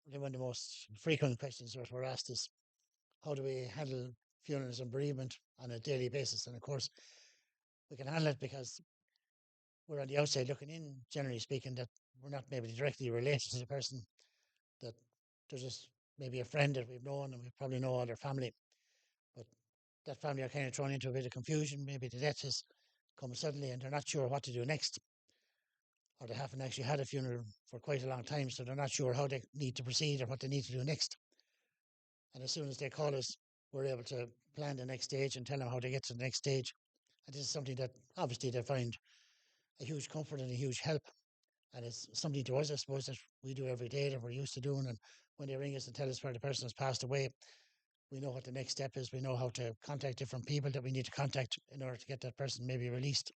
One of the most frequent questions that we're asked is, how do we handle funerals and bereavement on a daily basis? And of course, we can handle it because we're on the outside looking in, generally speaking, that we're not maybe directly related to the person, that there's just maybe a friend that we've known and we probably know all their family. But that family are kind of thrown into a bit of confusion. Maybe the death has come suddenly and they're not sure what to do next, or they haven't actually had a funeral for quite a long time, so they're not sure how they need to proceed or what they need to do next. And as soon as they call us, we're able to plan the next stage and tell them how to get to the next stage. And this is something that obviously they find a huge comfort and a huge help. And it's something to us, I suppose, that we do every day that we're used to doing. And when they ring us and tell us where the person has passed away, we know what the next step is. We know how to contact different people that we need to contact in order to get that person maybe released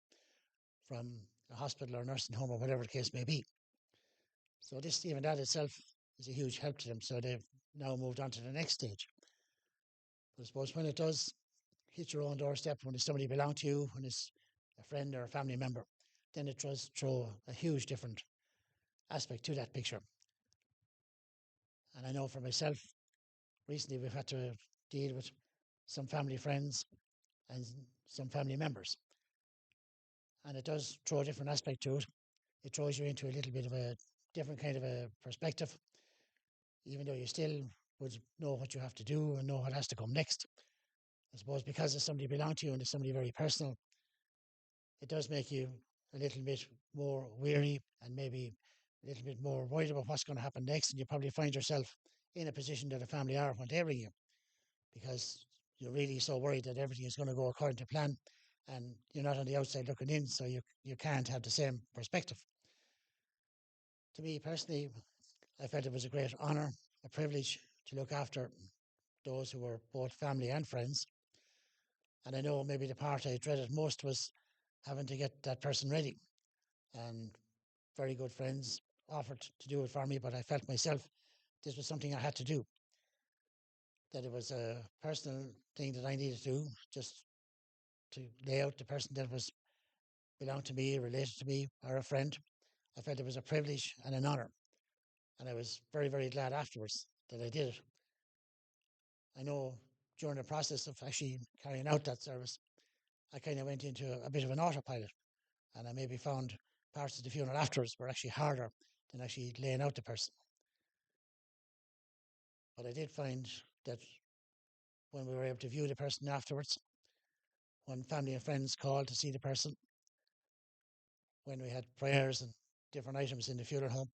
from a hospital or nursing home or whatever the case may be. So this, even that itself, is a huge help to them. So they've now moved on to the next stage. But I suppose when it does hit your own doorstep, when it's somebody belong to you, when it's a friend or a family member, then it does throw a huge different aspect to that picture. And I know for myself, recently we've had to deal with some family friends and some family members. And it does throw a different aspect to it. It throws you into a little bit of a different kind of a perspective, even though you still would know what you have to do and know what has to come next. I suppose because it's somebody belong to you and it's somebody very personal, it does make you a little bit more weary and maybe a little bit more worried about what's going to happen next. And you probably find yourself in a position that a family are when they ring you, because you're really so worried that everything is going to go according to plan and you're not on the outside looking in, so you can't have the same perspective. To me personally, I felt it was a great honour, a privilege to look after those who were both family and friends. And I know maybe the part I dreaded most was having to get that person ready. And very good friends offered to do it for me, but I felt myself this was something I had to do. That it was a personal thing that I needed to do, just to lay out the person that was belonged to me, related to me, or a friend. I felt it was a privilege and an honour, and I was very, very glad afterwards that I did it. I know during the process of actually carrying out that service, I kind of went into a bit of an autopilot, and I maybe found parts of the funeral afterwards were actually harder than actually laying out the person. But I did find that when we were able to view the person afterwards, when family and friends called to see the person, when we had prayers and different items in the funeral home,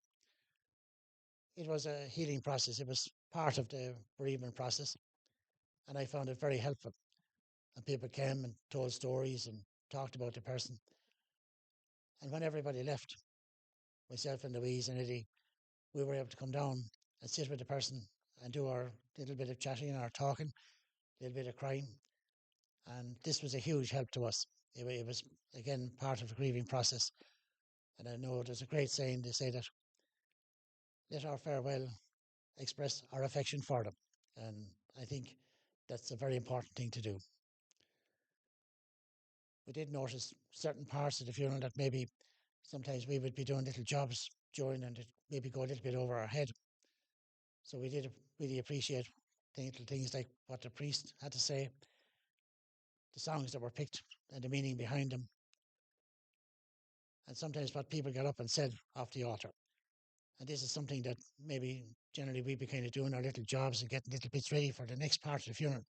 it was a healing process. It was part of the bereavement process, and I found it very helpful. And people came and told stories and talked about the person. And when everybody left, myself and Louise and Eddie, we were able to come down and sit with the person and do our little bit of chatting and our talking, a little bit of crying. And this was a huge help to us. It was, again, part of the grieving process. And I know there's a great saying, they say that let our farewell express our affection for them. And I think that's a very important thing to do. We did notice certain parts of the funeral that maybe sometimes we would be doing little jobs during and it maybe go a little bit over our head. So we did really appreciate the little things like what the priest had to say, the songs that were picked and the meaning behind them, and sometimes what people got up and said off the altar. And this is something that maybe generally we'd be kind of doing our little jobs and getting little bits ready for the next part of the funeral.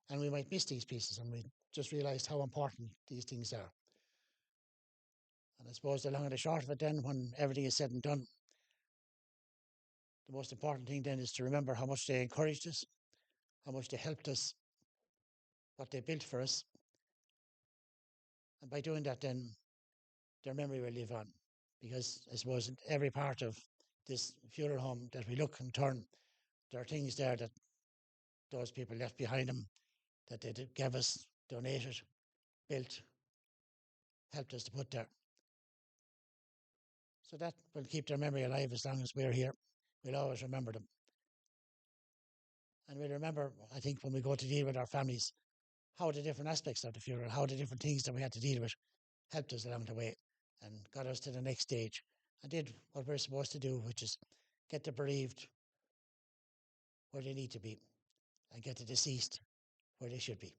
And we might miss these pieces and we just realised how important these things are. And I suppose the long and the short of it then, when everything is said and done, the most important thing then is to remember how much they encouraged us, how much they helped us, what they built for us. And by doing that, then their memory will live on. Because I suppose in every part of this funeral home that we look and turn, there are things there that those people left behind them, that they gave us, donated, built, helped us to put there. So that will keep their memory alive as long as we're here. We'll always remember them. And we'll remember, I think, when we go to deal with our families, how the different aspects of the funeral, how the different things that we had to deal with helped us along the way and got us to the next stage and did what we're supposed to do, which is get the bereaved where they need to be and get the deceased where they should be.